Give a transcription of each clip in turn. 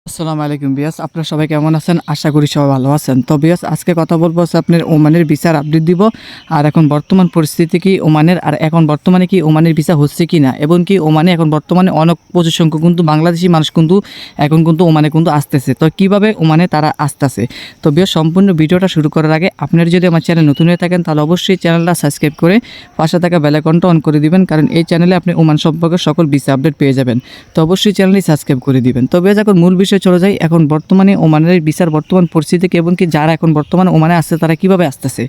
আসসালামু আলাইকুম বিয়াস, আপনারা সবাই কেমন আছেন? আশা করি সবাই ভালো আছেন। তো বিয়াস, আজকে কথা বলবো হচ্ছে আপনার ওমানের ভিসার আপডেট দিব। আর এখন বর্তমান পরিস্থিতি কি ওমানের, আর এখন বর্তমানে কি ওমানের ভিসা হচ্ছে কি না, এবং কি ওমানে এখন বর্তমানে অনেক প্রচুর সংখ্যক কিন্তু বাংলাদেশি মানুষ কিন্তু এখন কিন্তু ওমানে কিন্তু আসতেছে। তো কিভাবে ওমানে তারা আসতেছে, তো বিয়াস সম্পূর্ণ ভিডিওটা শুরু করার আগে আপনারা যদি আমার চ্যানেল নতুন হয়ে থাকেন তাহলে অবশ্যই চ্যানেলটা সাবস্ক্রাইব করে পাশে থাকা বেল আইকনটা অন করে দিবেন, কারণ এই চ্যানেলে আপনি ওমান সম্পর্কে সকল ভিসা আপডেট পেয়ে যাবেন। তো অবশ্যই চ্যানেলটি সাবস্ক্রাইব করে দিবেন। তো বিয়াস, এখন মূল বিষয়ে চলে যাই। এখন বর্তমানে ওমানের ভিসার বর্তমান পরিস্থিতি এবং কি যারা এখন বর্তমানে ওমানে আসছে তারা কিভাবে আসতেছে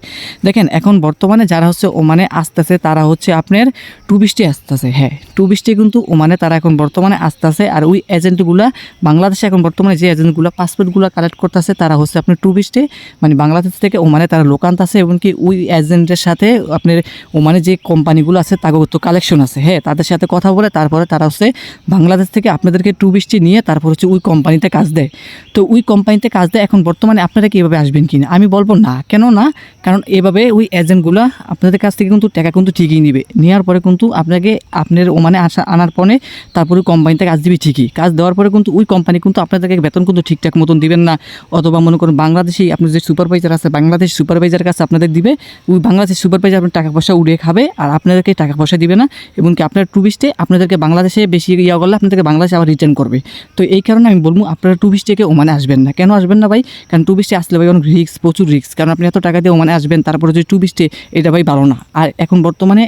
দেখেন। এখন বর্তমানে যারা হচ্ছে ওমানে আসতেছে তারা হচ্ছে আপনার টুরিস্টে আসতেছে। হ্যাঁ, টুরিস্টে কিন্তু ওমানে তারা এখন বর্তমানে আসতেছে। আর ওই এজেন্টগুলা বাংলাদেশে এখন বর্তমানে যে এজেন্টগুলো পাসপোর্টগুলো কালেক্ট করতেছে তারা হচ্ছে আপনার টুরিস্টে, মানে বাংলাদেশ থেকে ওমানে তারা লোক আনতেছে, এবং কি ওই এজেন্টের সাথে আপনার ওমানে যে কোম্পানিগুলো আছে তাদের তো কালেকশন আছে। হ্যাঁ, তাদের সাথে কথা বলে তারপরে তারা হচ্ছে বাংলাদেশ থেকে আপনাদেরকে টুরিস্টে নিয়ে তারপর হচ্ছে ওই কোম্পানিতে কাজ দেয়। তো ওই কোম্পানিতে কাজ দেয়। এখন বর্তমানে আপনারা কি এভাবে আসবেন কিনা, আমি বলবো না। কেন না? কারণ এভাবে ওই এজেন্টগুলো আপনাদের কাছ থেকে কিন্তু টাকা কিন্তু ঠিকই নেবে। নেওয়ার পরে কিন্তু আপনাকে আপনার ওমানে আনার পরে তারপরে কোম্পানিতে কাজ দিবে ঠিকই। কাজ দেওয়ার পরে কিন্তু ওই কোম্পানি কিন্তু আপনাদেরকে বেতন কিন্তু ঠিকঠাক মতন দিবেন না। অথবা মনে করুন বাংলাদেশি আপনার যে সুপারভাইজার আছে, বাংলাদেশ সুপারভাইজার কাছে আপনাদের দিবে। ওই বাংলাদেশ সুপারভাইজার আপনার টাকা পয়সা উড়িয়ে খাবে, আর আপনাদেরকে টাকা পয়সা দিবে না। এবং কি আপনার টুরিস্টে আপনাদেরকে বাংলাদেশে বেশি ইয়া করলে আপনাদেরকে বাংলাদেশে আবার রিটার্ন করবে। তো এই কারণে আমি বলবো আপনারা টুরিস্টে ওমানে আসবেন না। কেন আসবেন না ভাই? কারণ টুরিস্টে আসলে ভাই অনেক রিস্ক, প্রচুর রিস্ক। কারণ আপনি এত টাকা দিয়ে ওমানে আসবেন, তারপরে যদি টুরিস্টে, এটা ভাই ভালো না। আর এখন বর্তমানে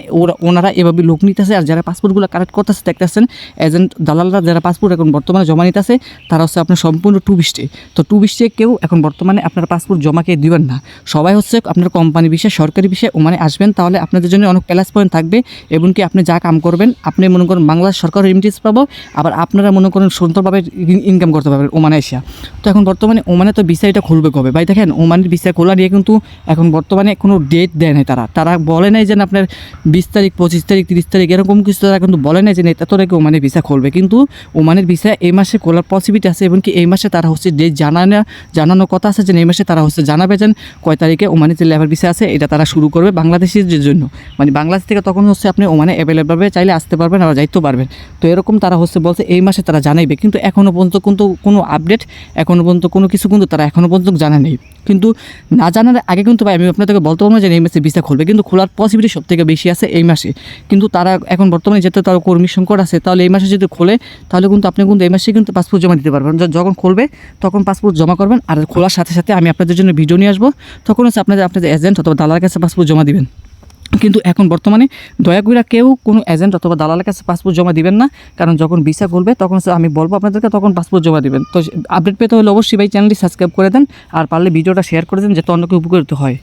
ওনারা এভাবে লোক নিতেছে। আর যারা পাসপোর্টগুলো কালেক্ট করতেছে দেখতেছেন, এজেন্ট দালালরা যারা পাসপোর্ট এখন বর্তমানে জমা নিতেছে তারা হচ্ছে আপনার সম্পূর্ণ টুরিস্টে। তো টুরিস্টে কেউ এখন বর্তমানে আপনার পাসপোর্ট জমাকে দিবেন না। সবাই হচ্ছে আপনার কোম্পানি বিষয়ে, সরকারি বিষয়ে ওমানে আসবেন, তাহলে আপনাদের জন্য অনেক প্লাস পয়েন্ট থাকবে। এবং কি আপনি যা কাম করবেন, আপনি মনে করেন বাংলাদেশ সরকার রেমিটেন্স পাবো, আবার আপনারা মনে করেন সুন্দরভাবে ইনকাম করতে পারবেন ওমানে এসে। তো এখন বর্তমানে ওমানে তো ভিসাটা খুলবে কবে ভাই? দেখেন, ওমানের ভিসা খোলা নিয়ে কিন্তু এখন বর্তমানে কোনো ডেট দেয় নাই। তারা বলে নাই যে আপনার 20 তারিখ, 25 তারিখ, 30 তারিখ এরকম কিছু তারা কিন্তু বলে নাই যে এত তারিখে ওমানের ভিসা খুলবে। কিন্তু ওমানের ভিসা এই মাসে খোলার পসিবিলিটি আছে, এবং কি এই মাসে তারা হচ্ছে ডেট জানানোর কথা আছে যে এই মাসে তারা হচ্ছে জানাবে যে কয় তারিখে ওমানের যে লেবার ভিসা আছে এটা তারা শুরু করবে বাংলাদেশের জন্য। মানে বাংলাদেশ থেকে তখন হচ্ছে আপনি ওমানে অ্যাভেলেবল চাইলে আসতে পারবেন, আবার যাইতেও পারবেন। তো এরকম তারা হচ্ছে বলছে এই মাসে তারা জানাইবে। কিন্তু এখনও পর্যন্ত কিন্তু কোনো আপডেট, এখনও পর্যন্ত কোনো কিছু কিন্তু তারা এখনও পর্যন্ত জানা নেই। কিন্তু না জানার আগে কিন্তু ভাই আমি আপনাদেরকে বলতে পারবো না যে এই মাসে ভিসা খুলবে, কিন্তু খোলার পসিবিলিটি সব থেকে বেশি আছে এই মাসে। কিন্তু তারা এখন বর্তমানে যেহেতু তার কর্মী সংকট আছে, তাহলে এই মাসে যদি খোলে তাহলে কিন্তু আপনি কিন্তু এই মাসে কিন্তু পাসপোর্ট জমা দিতে পারবেন। যখন খুলবে তখন পাসপোর্ট জমা করবেন, আর খোলার সাথে সাথে আমি আপনাদের জন্য ভিডিও নিয়ে আসবো। তখন হচ্ছে আপনাদের এজেন্ট অথবা দালালের কাছে পাসপোর্ট জমা দিবেন। কিন্তু এখন বর্তমানে দয়া করে কেউ কোনো এজেন্ট অথবা দালালের কাছে পাসপোর্ট জমা দিবেন না, কারণ যখন ভিসা খুলবে তখন আমি বলবো আপনাদেরকে তখন পাসপোর্ট জমা দিবেন। তো আপডেট পেতে হলে অবশ্যই ভাই চ্যানেলটি সাবস্ক্রাইব করে দেন, আর পারলে ভিডিওটা শেয়ার করে দেন যাতে অন্য কেউ উপকৃত হয়।